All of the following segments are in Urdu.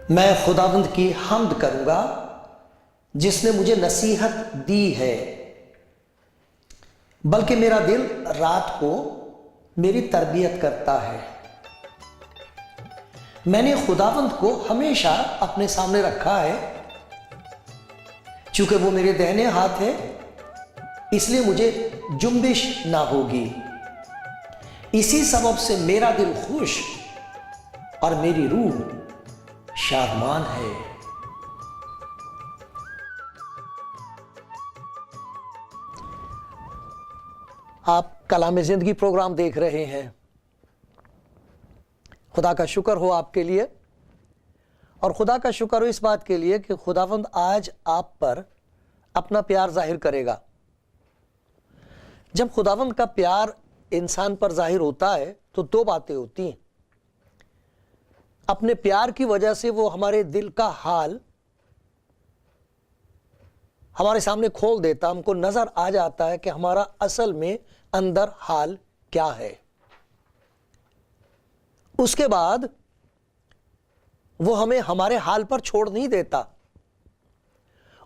میں خداوند کی حمد کروں گا جس نے مجھے نصیحت دی ہے، بلکہ میرا دل رات کو میری تربیت کرتا ہے۔ میں نے خداوند کو ہمیشہ اپنے سامنے رکھا ہے، چونکہ وہ میرے دہنے ہاتھ ہے، اس لیے مجھے جنبش نہ ہوگی۔ اسی سبب سے میرا دل خوش اور میری روح شادمان ہے۔ آپ کلام زندگی پروگرام دیکھ رہے ہیں۔ خدا کا شکر ہو آپ کے لیے، اور خدا کا شکر ہو اس بات کے لیے کہ خداوند آج آپ پر اپنا پیار ظاہر کرے گا۔ جب خداوند کا پیار انسان پر ظاہر ہوتا ہے تو دو باتیں ہوتی ہیں۔ اپنے پیار کی وجہ سے وہ ہمارے دل کا حال ہمارے سامنے کھول دیتا، ہم کو نظر آ جاتا ہے کہ ہمارا اصل میں اندر حال کیا ہے۔ اس کے بعد وہ ہمیں ہمارے حال پر چھوڑ نہیں دیتا۔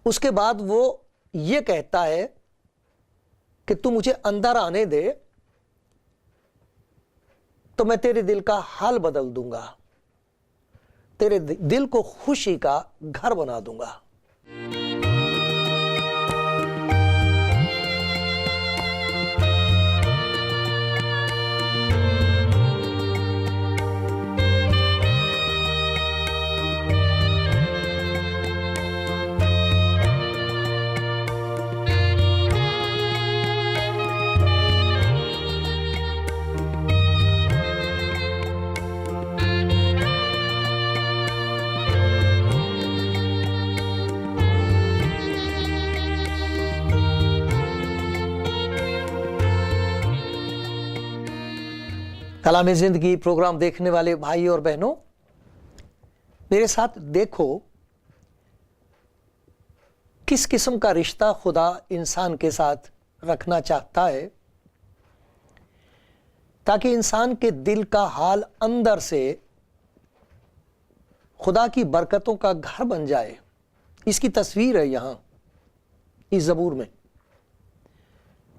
اس کے بعد وہ یہ کہتا ہے کہ تو مجھے اندر آنے دے تو میں تیرے دل کا حال بدل دوں گا، تیرے دل کو خوشی کا گھر بنا دوں گا۔ کلام زندگی پروگرام دیکھنے والے بھائی اور بہنوں، میرے ساتھ دیکھو کس قسم کا رشتہ خدا انسان کے ساتھ رکھنا چاہتا ہے، تاکہ انسان کے دل کا حال اندر سے خدا کی برکتوں کا گھر بن جائے۔ اس کی تصویر ہے یہاں اس زبور میں۔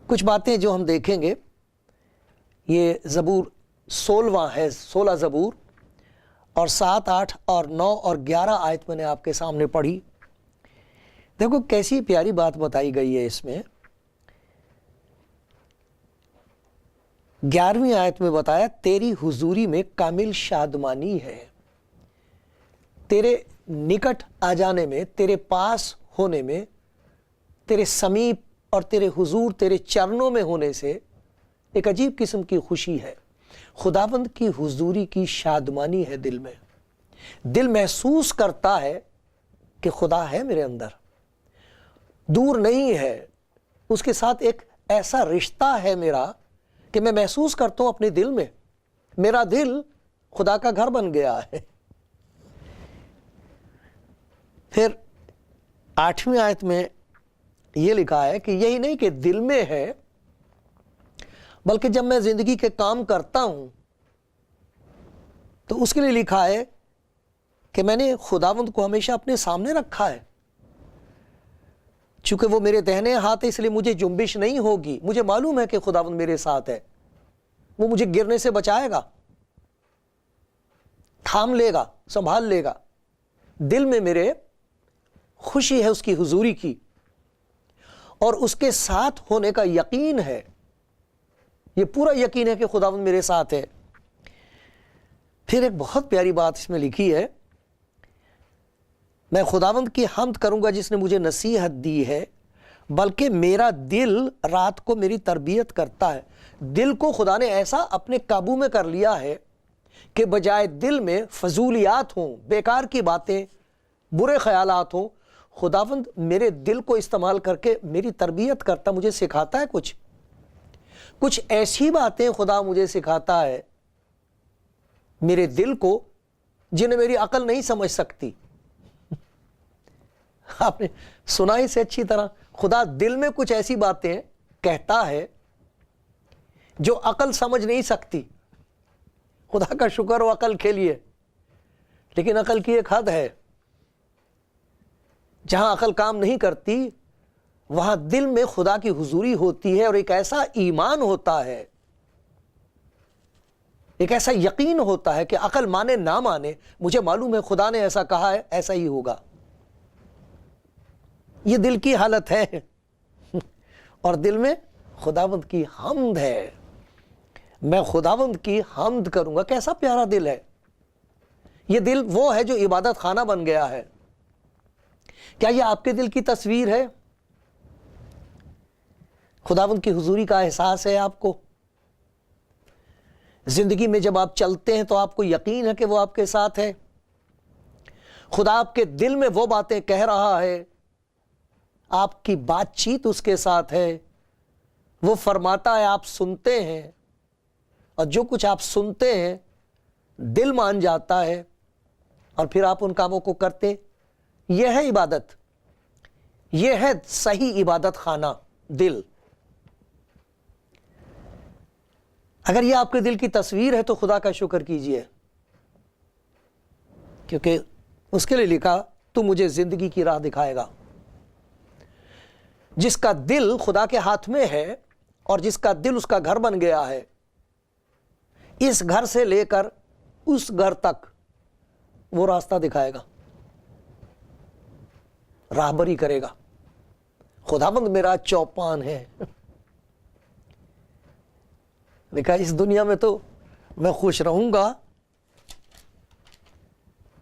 کچھ باتیں جو ہم دیکھیں گے، یہ زبور 16واں ہے، 16 زبور، اور 7، 8 اور 9 اور 11 آیت میں نے آپ کے سامنے پڑھی۔ دیکھو کیسی پیاری بات بتائی گئی ہے اس میں۔ 11ویں آیت میں بتایا، تیری حضوری میں کامل شادمانی ہے۔ تیرے نکٹ آ جانے میں، تیرے پاس ہونے میں، تیرے سمیپ اور تیرے حضور، تیرے چرنوں میں ہونے سے ایک عجیب قسم کی خوشی ہے۔ خداوند کی حضوری کی شادمانی ہے دل میں۔ دل محسوس کرتا ہے کہ خدا ہے میرے اندر، دور نہیں ہے، اس کے ساتھ ایک ایسا رشتہ ہے میرا کہ میں محسوس کرتا ہوں اپنے دل میں میرا دل خدا کا گھر بن گیا ہے۔ پھر 8ویں آیت میں یہ لکھا ہے کہ یہی نہیں کہ دل میں ہے، بلکہ جب میں زندگی کے کام کرتا ہوں تو اس کے لیے لکھا ہے کہ میں نے خداوند کو ہمیشہ اپنے سامنے رکھا ہے، چونکہ وہ میرے دہنے ہاتھ ہے، اس لیے مجھے جنبش نہیں ہوگی۔ مجھے معلوم ہے کہ خداوند میرے ساتھ ہے، وہ مجھے گرنے سے بچائے گا، تھام لے گا، سنبھال لے گا۔ دل میں میرے خوشی ہے اس کی حضوری کی، اور اس کے ساتھ ہونے کا یقین ہے، یہ پورا یقین ہے کہ خداوند میرے ساتھ ہے۔ پھر ایک بہت پیاری بات اس میں لکھی ہے، میں خداوند کی حمد کروں گا جس نے مجھے نصیحت دی ہے، بلکہ میرا دل رات کو میری تربیت کرتا ہے۔ دل کو خدا نے ایسا اپنے قابو میں کر لیا ہے کہ بجائے دل میں فضولیات ہوں، بیکار کی باتیں برے خیالات ہوں، خداوند میرے دل کو استعمال کر کے میری تربیت کرتا، مجھے سکھاتا ہے کچھ ایسی باتیں خدا مجھے سکھاتا ہے میرے دل کو، جنہیں میری عقل نہیں سمجھ سکتی۔ آپ نے سنا ہی سے اچھی طرح، خدا دل میں کچھ ایسی باتیں کہتا ہے جو عقل سمجھ نہیں سکتی۔ خدا کا شکر ہو عقل کے لیے، لیکن عقل کی ایک حد ہے، جہاں عقل کام نہیں کرتی وہاں دل میں خدا کی حضوری ہوتی ہے، اور ایک ایسا ایمان ہوتا ہے، ایک ایسا یقین ہوتا ہے کہ عقل مانے نہ مانے، مجھے معلوم ہے خدا نے ایسا کہا ہے، ایسا ہی ہوگا۔ یہ دل کی حالت ہے، اور دل میں خداوند کی حمد ہے۔ میں خداوند کی حمد کروں گا۔ کیسا پیارا دل ہے یہ دل، وہ ہے جو عبادت خانہ بن گیا ہے۔ کیا یہ آپ کے دل کی تصویر ہے؟ خداوند کی حضوری کا احساس ہے آپ کو؟ زندگی میں جب آپ چلتے ہیں تو آپ کو یقین ہے کہ وہ آپ کے ساتھ ہے؟ خدا آپ کے دل میں وہ باتیں کہہ رہا ہے، آپ کی بات چیت اس کے ساتھ ہے، وہ فرماتا ہے، آپ سنتے ہیں، اور جو کچھ آپ سنتے ہیں دل مان جاتا ہے، اور پھر آپ ان کاموں کو کرتے۔ یہ ہے عبادت، یہ ہے صحیح عبادت خانہ، دل۔ اگر یہ آپ کے دل کی تصویر ہے تو خدا کا شکر کیجئے، کیونکہ اس کے لیے لکھا تو مجھے زندگی کی راہ دکھائے گا۔ جس کا دل خدا کے ہاتھ میں ہے اور جس کا دل اس کا گھر بن گیا ہے، اس گھر سے لے کر اس گھر تک وہ راستہ دکھائے گا، راہبری کرے گا۔ خداوند میرا چوپان ہے۔ دیکھا، اس دنیا میں تو میں خوش رہوں گا۔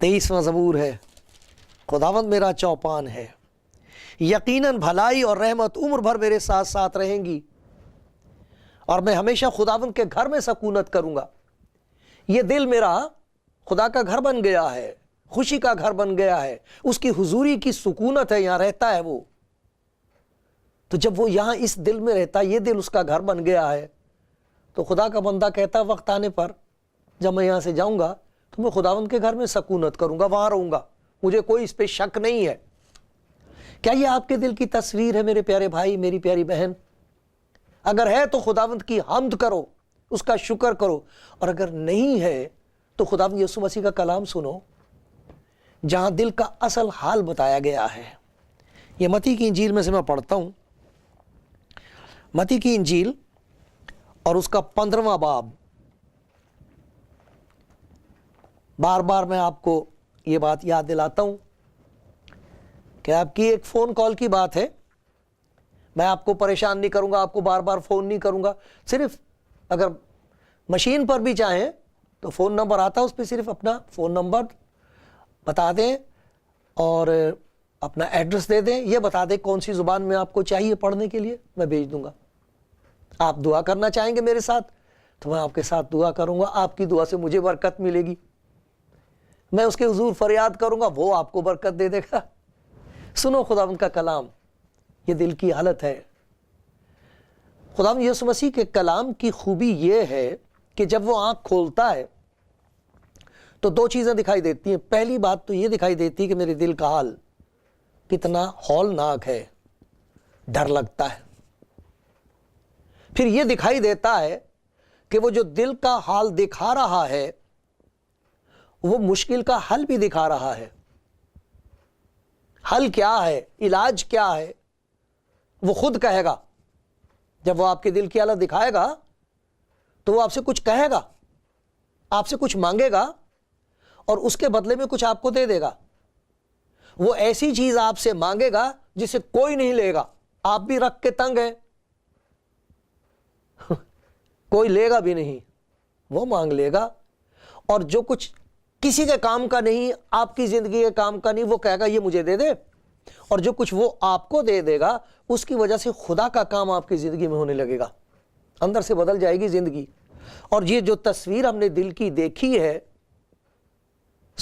23واں زبور ہے، خداوند میرا چوپان ہے، یقیناً بھلائی اور رحمت عمر بھر میرے ساتھ ساتھ رہیں گی، اور میں ہمیشہ خداوند کے گھر میں سکونت کروں گا۔ یہ دل میرا خدا کا گھر بن گیا ہے، خوشی کا گھر بن گیا ہے، اس کی حضوری کی سکونت ہے، یہاں رہتا ہے وہ۔ تو جب وہ یہاں اس دل میں رہتا ہے، یہ دل اس کا گھر بن گیا ہے، تو خدا کا بندہ کہتا ہے وقت آنے پر جب میں یہاں سے جاؤں گا تو میں خداوند کے گھر میں سکونت کروں گا، وہاں رہوں گا، مجھے کوئی اس پہ شک نہیں ہے۔ کیا یہ آپ کے دل کی تصویر ہے میرے پیارے بھائی، میری پیاری بہن؟ اگر ہے تو خداوند کی حمد کرو، اس کا شکر کرو، اور اگر نہیں ہے تو خداوند یسوع مسیح کا کلام سنو، جہاں دل کا اصل حال بتایا گیا ہے۔ یہ متی کی انجیل میں سے میں پڑھتا ہوں، متی کی انجیل اور اس کا 15واں باب۔ بار بار میں آپ کو یہ بات یاد دلاتا ہوں کہ آپ کی ایک فون کال کی بات ہے، میں آپ کو پریشان نہیں کروں گا، آپ کو بار بار فون نہیں کروں گا، صرف اگر مشین پر بھی چاہیں تو فون نمبر آتا ہے، اس پہ صرف اپنا فون نمبر بتا دیں اور اپنا ایڈریس دے دیں، یہ بتا دیں کون سی زبان میں آپ کو چاہیے پڑھنے کے لیے، میں بھیج دوں گا۔ آپ دعا کرنا چاہیں گے میرے ساتھ تو میں آپ کے ساتھ دعا کروں گا، آپ کی دعا سے مجھے برکت ملے گی، میں اس کے حضور فریاد کروں گا، وہ آپ کو برکت دے دے گا۔ سنو خداوند کا کلام، یہ دل کی حالت ہے۔ خداوند یسوع مسیح کے کلام کی خوبی یہ ہے کہ جب وہ آنکھ کھولتا ہے تو دو چیزیں دکھائی دیتی ہیں۔ پہلی بات تو یہ دکھائی دیتی ہے کہ میرے دل کا حال کتنا ہولناک ہے، ڈر لگتا ہے۔ پھر یہ دکھائی دیتا ہے کہ وہ جو دل کا حال دکھا رہا ہے وہ مشکل کا حل بھی دکھا رہا ہے۔ حل کیا ہے، علاج کیا ہے، وہ خود کہے گا۔ جب وہ آپ کے دل کی حالت دکھائے گا تو وہ آپ سے کچھ کہے گا، آپ سے کچھ مانگے گا، اور اس کے بدلے میں کچھ آپ کو دے دے گا۔ وہ ایسی چیز آپ سے مانگے گا جسے کوئی نہیں لے گا، آپ بھی رکھ کے تنگ ہیں، کوئی لے گا بھی نہیں، وہ مانگ لے گا، اور جو کچھ کسی کے کام کا نہیں، آپ کی زندگی کے کام کا نہیں، وہ کہے گا یہ مجھے دے دے، اور جو کچھ وہ آپ کو دے دے گا اس کی وجہ سے خدا کا کام آپ کی زندگی میں ہونے لگے گا، اندر سے بدل جائے گی زندگی۔ اور یہ جو تصویر ہم نے دل کی دیکھی ہے،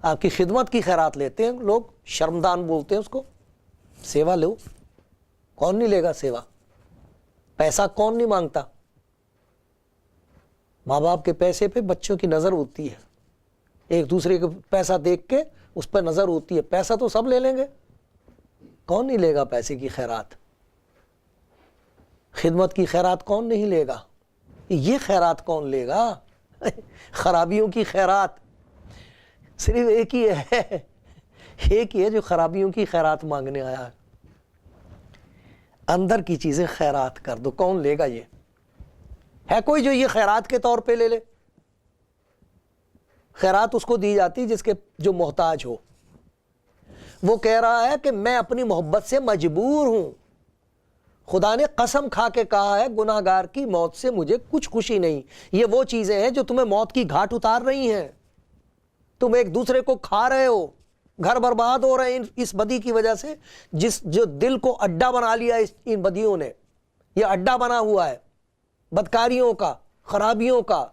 آپ کی خدمت کی خیرات لیتے ہیں لوگ، شرمدان بولتے ہیں اس کو، سیوا لو، کون نہیں لے گا سیوا، پیسہ کون نہیں مانگتا، ماں باپ کے پیسے پہ بچوں کی نظر ہوتی ہے، ایک دوسرے کو پیسہ دیکھ کے اس پہ نظر ہوتی ہے، پیسہ تو سب لے لیں گے، کون نہیں لے گا پیسے کی خیرات، خدمت کی خیرات کون نہیں لے گا، یہ خیرات کون لے گا؟ خرابیوں کی خیرات صرف ایک ہی ہے جو خرابیوں کی خیرات مانگنے آیا ہے، اندر کی چیزیں خیرات کر دو، کون لے گا؟ یہ ہے کوئی جو یہ خیرات کے طور پہ لے لے؟ خیرات اس کو دی جاتی جس کے جو محتاج ہو، وہ کہہ رہا ہے کہ میں اپنی محبت سے مجبور ہوں، خدا نے قسم کھا کے کہا ہے گناہگار کی موت سے مجھے کچھ خوشی نہیں، یہ وہ چیزیں ہیں جو تمہیں موت کی گھاٹ اتار رہی ہیں، تم ایک دوسرے کو کھا رہے ہو، گھر برباد ہو رہے ہیں اس بدی کی وجہ سے، جو دل کو اڈا بنا لیا ان بدیوں نے، یہ اڈا بنا ہوا ہے بدکاریوں کا، خرابیوں کا،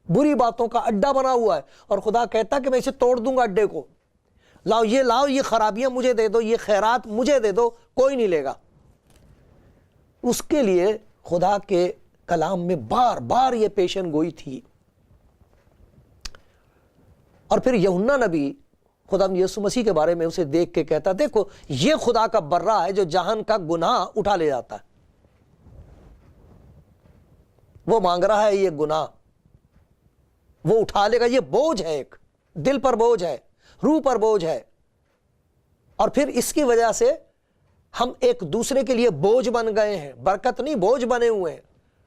بری باتوں کا اڈا بنا ہوا ہے، اور خدا کہتا کہ میں اسے توڑ دوں گا اڈے کو، لاؤ یہ خرابیاں مجھے دے دو، یہ خیرات مجھے دے دو، کوئی نہیں لے گا۔ اس کے لیے خدا کے کلام میں بار بار یہ پیشن گوئی تھی، اور پھر یوحنا نبی خدا یسوع مسیح کے بارے میں اسے دیکھ کے کہتا، دیکھو یہ خدا کا برہ ہے جو جہان کا گناہ اٹھا لے جاتا ہے، وہ مانگ رہا ہے یہ گناہ، وہ اٹھا لے گا، یہ بوجھ ہے، ایک دل پر بوجھ ہے، روح پر بوجھ ہے، اور پھر اس کی وجہ سے ہم ایک دوسرے کے لیے بوجھ بن گئے ہیں، برکت نہیں بوجھ بنے ہوئے ہیں،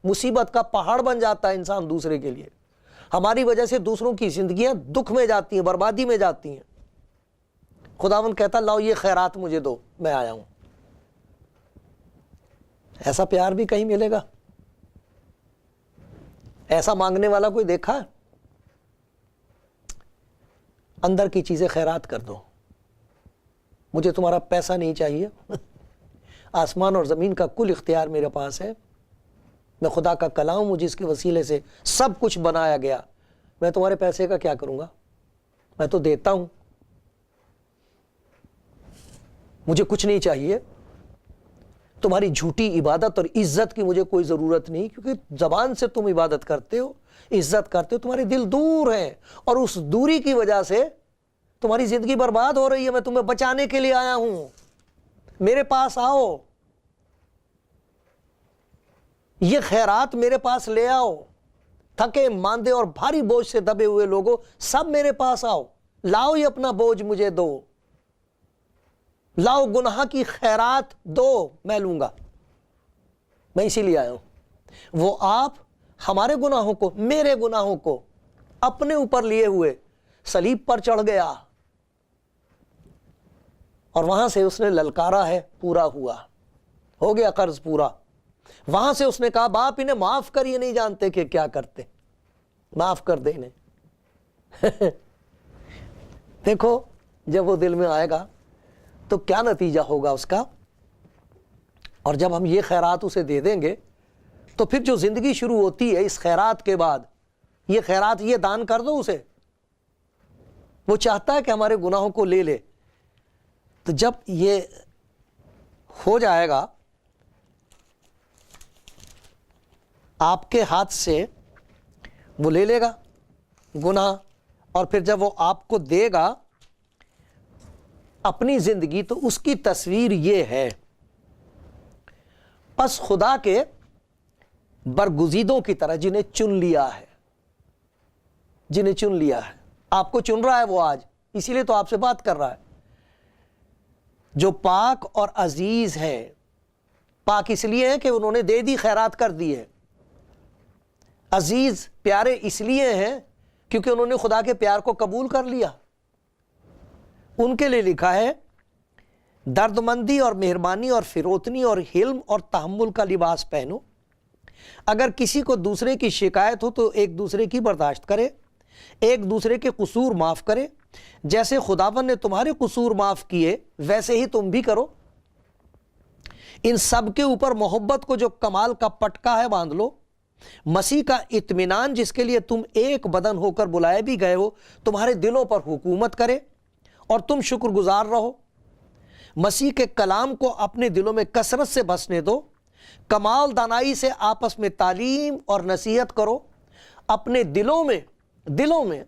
مصیبت کا پہاڑ بن جاتا ہے انسان دوسرے کے لیے، ہماری وجہ سے دوسروں کی زندگیاں دکھ میں جاتی ہیں، بربادی میں جاتی ہیں۔ خداوند کہتا لاؤ یہ خیرات مجھے دو، میں آیا ہوں۔ ایسا پیار بھی کہیں ملے گا؟ ایسا مانگنے والا کوئی دیکھا ہے؟ اندر کی چیزیں خیرات کر دو، مجھے تمہارا پیسہ نہیں چاہیے، آسمان اور زمین کا کل اختیار میرے پاس ہے، میں خدا کا کلام ہوں جس کے وسیلے سے سب کچھ بنایا گیا، میں تمہارے پیسے کا کیا کروں گا؟ میں تو دیتا ہوں، مجھے کچھ نہیں چاہیے، تمہاری جھوٹی عبادت اور عزت کی مجھے کوئی ضرورت نہیں، کیونکہ زبان سے تم عبادت کرتے ہو، عزت کرتے ہو، تمہارے دل دور ہیں، اور اس دوری کی وجہ سے تمہاری زندگی برباد ہو رہی ہے، میں تمہیں بچانے کے لیے آیا ہوں، میرے پاس آؤ، یہ خیرات میرے پاس لے آؤ، تھکے ماندے اور بھاری بوجھ سے دبے ہوئے لوگوں سب میرے پاس آؤ، لاؤ یہ اپنا بوجھ مجھے دو، لاؤ گناہ کی خیرات دو، میں لوں گا، میں اسی لیے آیا ہوں۔ وہ آپ ہمارے گناہوں کو، میرے گناہوں کو اپنے اوپر لیے ہوئے صلیب پر چڑھ گیا، اور وہاں سے اس نے للکارا ہے پورا ہوا، ہو گیا قرض پورا، وہاں سے اس نے کہا باپ انہیں معاف کر، یہ نہیں جانتے کہ کیا کرتے، معاف کر دے انہیں۔ دیکھو جب وہ دل میں آئے گا تو کیا نتیجہ ہوگا اس کا، اور جب ہم یہ خیرات اسے دے دیں گے تو پھر جو زندگی شروع ہوتی ہے اس خیرات کے بعد، یہ خیرات یہ دان کر دو اسے، وہ چاہتا ہے کہ ہمارے گناہوں کو لے لے، تو جب یہ ہو جائے گا آپ کے ہاتھ سے، وہ لے لے گا گناہ، اور پھر جب وہ آپ کو دے گا اپنی زندگی، تو اس کی تصویر یہ ہے، پس خدا کے برگزیدوں کی طرح جنہیں چن لیا ہے، جنہیں چن لیا ہے، آپ کو چن رہا ہے وہ آج، اسی لیے تو آپ سے بات کر رہا ہے، جو پاک اور عزیز ہیں، پاک اس لیے ہے کہ انہوں نے دے دی، خیرات کر دی ہے، عزیز پیارے اس لیے ہیں کیونکہ انہوں نے خدا کے پیار کو قبول کر لیا، ان کے لیے لکھا ہے دردمندی اور مہربانی اور فروتنی اور حلم اور تحمل کا لباس پہنو، اگر کسی کو دوسرے کی شکایت ہو تو ایک دوسرے کی برداشت کرے، ایک دوسرے کے قصور معاف کرے، جیسے خداوند نے تمہارے قصور معاف کیے ویسے ہی تم بھی کرو، ان سب کے اوپر محبت کو جو کمال کا پٹکا ہے باندھ لو، مسیح کا اطمینان جس کے لیے تم ایک بدن ہو کر بلائے بھی گئے ہو تمہارے دلوں پر حکومت کرے، اور تم شکر گزار رہو۔ مسیح کے کلام کو اپنے دلوں میں کثرت سے بسنے دو، کمال دانائی سے آپس میں تعلیم اور نصیحت کرو، اپنے دلوں میں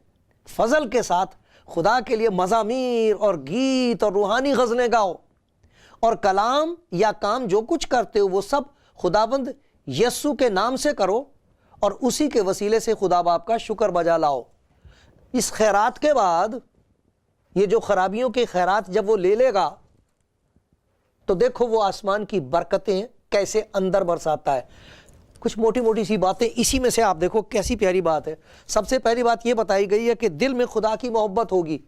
فضل کے ساتھ خدا کے لیے مزامیر اور گیت اور روحانی غزلیں گاؤ، اور کلام یا کام جو کچھ کرتے ہو وہ سب خداوند یسوع کے نام سے کرو، اور اسی کے وسیلے سے خدا باپ کا شکر بجا لاؤ۔ اس خیرات کے بعد یہ جو خرابیوں کے خیرات جب وہ لے لے گا تو دیکھو وہ آسمان کی برکتیں کیسے اندر برساتا ہے۔ کچھ موٹی موٹی سی باتیں اسی میں سے آپ دیکھو کیسی پیاری بات ہے۔ سب سے پہلی بات یہ بتائی گئی ہے کہ دل میں خدا کی محبت ہوگی،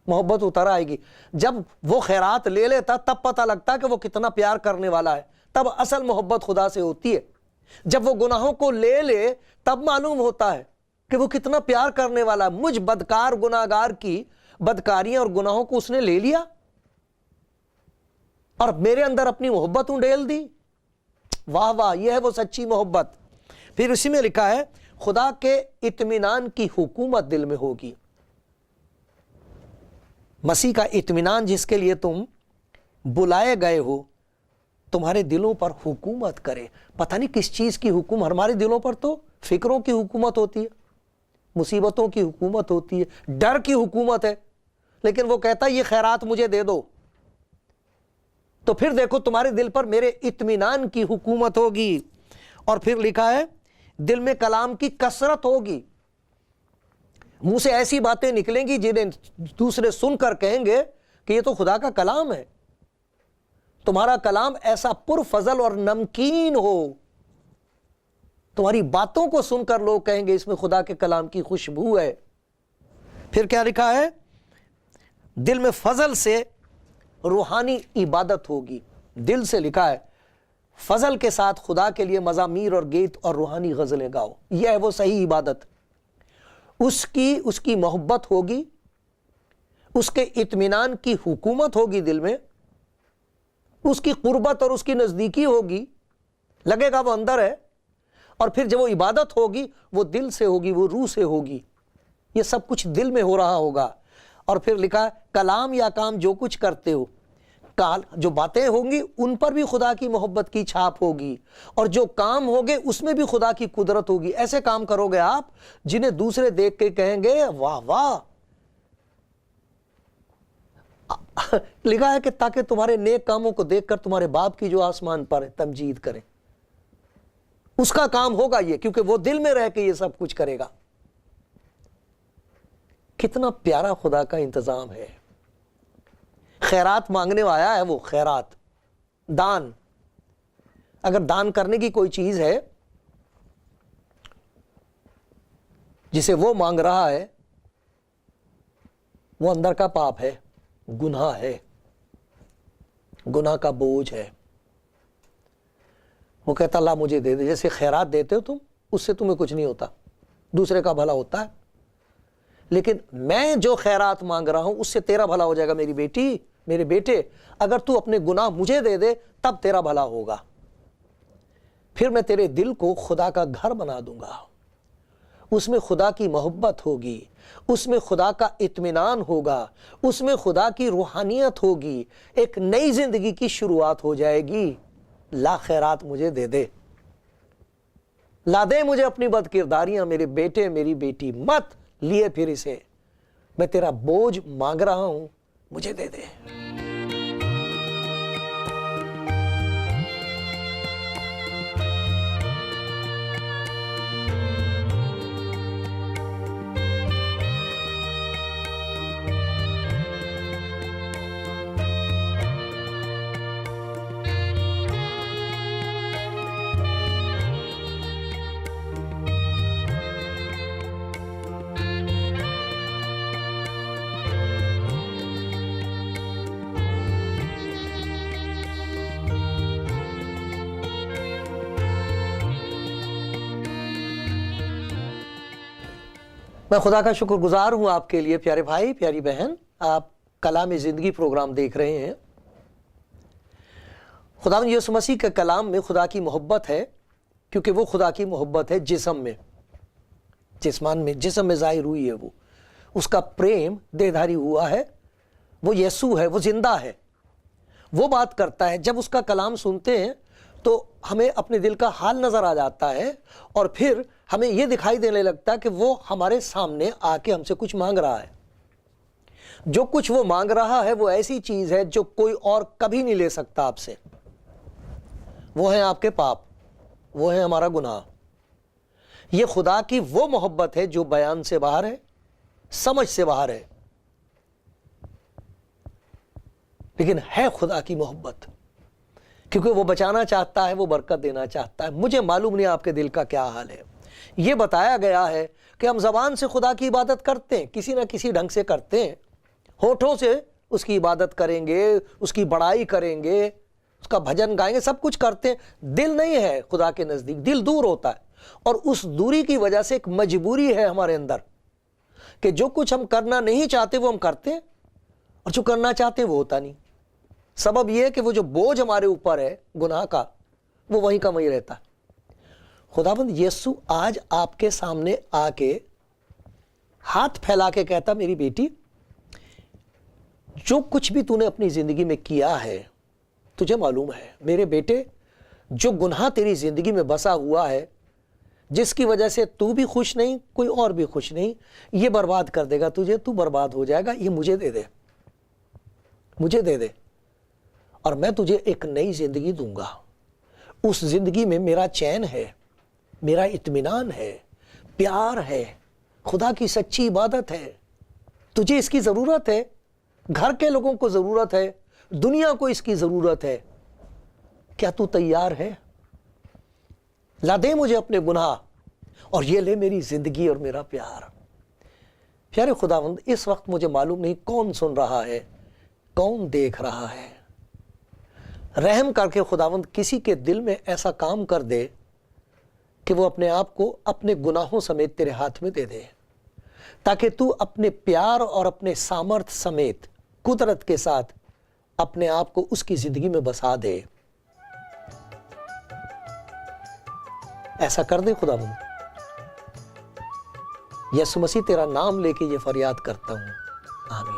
محبت اتر آئے گی۔ جب وہ خیرات لے لیتا تب پتہ لگتا کہ وہ کتنا پیار کرنے والا ہے، تب اصل محبت خدا سے ہوتی ہے۔ جب وہ گناہوں کو لے لے تب معلوم ہوتا ہے کہ وہ کتنا پیار کرنے والا ہے۔ مجھ بدکار گناہگار کی بدکاریاں اور گناہوں کو اس نے لے لیا اور میرے اندر اپنی محبت ڈیل دی۔ واہ واہ، یہ ہے وہ سچی محبت۔ پھر اسی میں لکھا ہے خدا کے اطمینان کی حکومت دل میں ہوگی۔ مسیح کا اطمینان جس کے لیے تم بلائے گئے ہو تمہارے دلوں پر حکومت کرے۔ پتہ نہیں کس چیز کی حکومت، ہمارے دلوں پر تو فکروں کی حکومت ہوتی ہے، مصیبتوں کی حکومت ہوتی ہے، ڈر کی حکومت ہے، لیکن وہ کہتا ہے یہ خیرات مجھے دے دو تو پھر دیکھو تمہارے دل پر میرے اطمینان کی حکومت ہوگی۔ اور پھر لکھا ہے دل میں کلام کی کثرت ہوگی، منہ سے ایسی باتیں نکلیں گی جنہیں دوسرے سن کر کہیں گے کہ یہ تو خدا کا کلام ہے۔ تمہارا کلام ایسا پرفضل اور نمکین ہو، تمہاری باتوں کو سن کر لوگ کہیں گے اس میں خدا کے کلام کی خوشبو ہے۔ پھر کیا لکھا ہے دل میں فضل سے روحانی عبادت ہوگی۔ دل سے لکھا ہے فضل کے ساتھ خدا کے لیے مزامیر اور گیت اور روحانی غزلیں گاؤ، یہ ہے وہ صحیح عبادت۔ اس کی محبت ہوگی، اس کے اطمینان کی حکومت ہوگی دل میں، اس کی قربت اور اس کی نزدیکی ہوگی، لگے گا وہ اندر ہے۔ اور پھر جب وہ عبادت ہوگی وہ دل سے ہوگی، وہ روح سے ہوگی، یہ سب کچھ دل میں ہو رہا ہوگا۔ اور پھر لکھا ہے کلام یا کام جو کچھ کرتے ہو، جو باتیں ہوں گی ان پر بھی خدا کی محبت کی چھاپ ہوگی، اور جو کام ہوگے اس میں بھی خدا کی قدرت ہوگی۔ ایسے کام کرو گے آپ جنہیں دوسرے دیکھ کے کہیں گے واہ واہ۔ لکھا ہے کہ تاکہ تمہارے نیک کاموں کو دیکھ کر تمہارے باپ کی جو آسمان پر ہے تمجید کریں۔ اس کا کام ہوگا یہ، کیونکہ وہ دل میں رہ کے یہ سب کچھ کرے گا۔ کتنا پیارا خدا کا انتظام ہے۔ خیرات مانگنے آیا ہے وہ، خیرات، دان۔ اگر دان کرنے کی کوئی چیز ہے جسے وہ مانگ رہا ہے وہ اندر کا پاپ ہے، گناہ ہے، گناہ کا بوجھ ہے۔ وہ کہتا اللہ مجھے دے دے۔ جیسے خیرات دیتے ہو تم، اس سے تمہیں کچھ نہیں ہوتا، دوسرے کا بھلا ہوتا ہے، لیکن میں جو خیرات مانگ رہا ہوں اس سے تیرا بھلا ہو جائے گا۔ میری بیٹی، میرے بیٹے، اگر تو اپنے گناہ مجھے دے دے تب تیرا بھلا ہوگا۔ پھر میں تیرے دل کو خدا کا گھر بنا دوں گا، اس میں خدا کی محبت ہوگی، اس میں خدا کا اطمینان ہوگا، اس میں خدا کی روحانیت ہوگی، ایک نئی زندگی کی شروعات ہو جائے گی۔ لا خیرات مجھے دے دے، لا دے مجھے اپنی بد کرداریاں، میرے بیٹے میری بیٹی، مت لیے پھر اسے، میں تیرا بوجھ مانگ رہا ہوں، مجھے دے دے۔ میں خدا کا شکر گزار ہوں آپ کے لیے پیارے بھائی، پیاری بہن، آپ کلام زندگی پروگرام دیکھ رہے ہیں۔ خداوند یسوع مسیح کے کلام میں خدا کی محبت ہے، کیونکہ وہ خدا کی محبت ہے جسم میں ظاہر ہوئی ہے۔ وہ اس کا پریم دیہدھاری ہوا ہے، وہ یسوع ہے، وہ زندہ ہے، وہ بات کرتا ہے۔ جب اس کا کلام سنتے ہیں تو ہمیں اپنے دل کا حال نظر آ جاتا ہے، اور پھر ہمیں یہ دکھائی دینے لگتا ہے کہ وہ ہمارے سامنے آ کے ہم سے کچھ مانگ رہا ہے۔ جو کچھ وہ مانگ رہا ہے وہ ایسی چیز ہے جو کوئی اور کبھی نہیں لے سکتا آپ سے۔ وہ ہیں آپ کے پاپ، وہ ہیں ہمارا گناہ۔ یہ خدا کی وہ محبت ہے جو بیان سے باہر ہے، سمجھ سے باہر ہے، لیکن ہے خدا کی محبت، کیونکہ وہ بچانا چاہتا ہے، وہ برکت دینا چاہتا ہے۔ مجھے معلوم نہیں آپ کے دل کا کیا حال ہے۔ یہ بتایا گیا ہے کہ ہم زبان سے خدا کی عبادت کرتے ہیں، کسی نہ کسی ڈھنگ سے کرتے ہیں، ہونٹوں سے اس کی عبادت کریں گے، اس کی بڑائی کریں گے، اس کا بھجن گائیں گے، سب کچھ کرتے ہیں۔ دل نہیں ہے خدا کے نزدیک، دل دور ہوتا ہے، اور اس دوری کی وجہ سے ایک مجبوری ہے ہمارے اندر کہ جو کچھ ہم کرنا نہیں چاہتے وہ ہم کرتے ہیں، اور جو کرنا چاہتے ہیں وہ ہوتا نہیں۔ سبب یہ ہے کہ وہ جو بوجھ ہمارے اوپر ہے گناہ کا، وہ وہیں کا وہیں رہتا ہے۔ خداوند یسوع آج آپ کے سامنے آ کے ہاتھ پھیلا کے کہتا، میری بیٹی، جو کچھ بھی تو نے اپنی زندگی میں کیا ہے تجھے معلوم ہے۔ میرے بیٹے، جو گناہ تیری زندگی میں بسا ہوا ہے، جس کی وجہ سے تو بھی خوش نہیں، کوئی اور بھی خوش نہیں، یہ برباد کر دے گا تجھے، تو برباد ہو جائے گا، یہ مجھے دے دے، مجھے دے دے، اور میں تجھے ایک نئی زندگی دوں گا۔ اس زندگی میں میرا چین ہے، میرا اطمینان ہے، پیار ہے، خدا کی سچی عبادت ہے۔ تجھے اس کی ضرورت ہے، گھر کے لوگوں کو ضرورت ہے، دنیا کو اس کی ضرورت ہے۔ کیا تو تیار ہے؟ لا دے مجھے اپنے گناہ، اور یہ لے میری زندگی اور میرا پیار۔ پیارے خداوند، اس وقت مجھے معلوم نہیں کون سن رہا ہے، کون دیکھ رہا ہے۔ رحم کر کے خداوند کسی کے دل میں ایسا کام کر دے کہ وہ اپنے آپ کو اپنے گناہوں سمیت تیرے ہاتھ میں دے دے، تاکہ تو اپنے پیار اور اپنے سامرتھ سمیت قدرت کے ساتھ اپنے آپ کو اس کی زندگی میں بسا دے۔ ایسا کر دے خداوند۔ یسوع مسیح تیرا نام لے کے یہ فریاد کرتا ہوں، آمین۔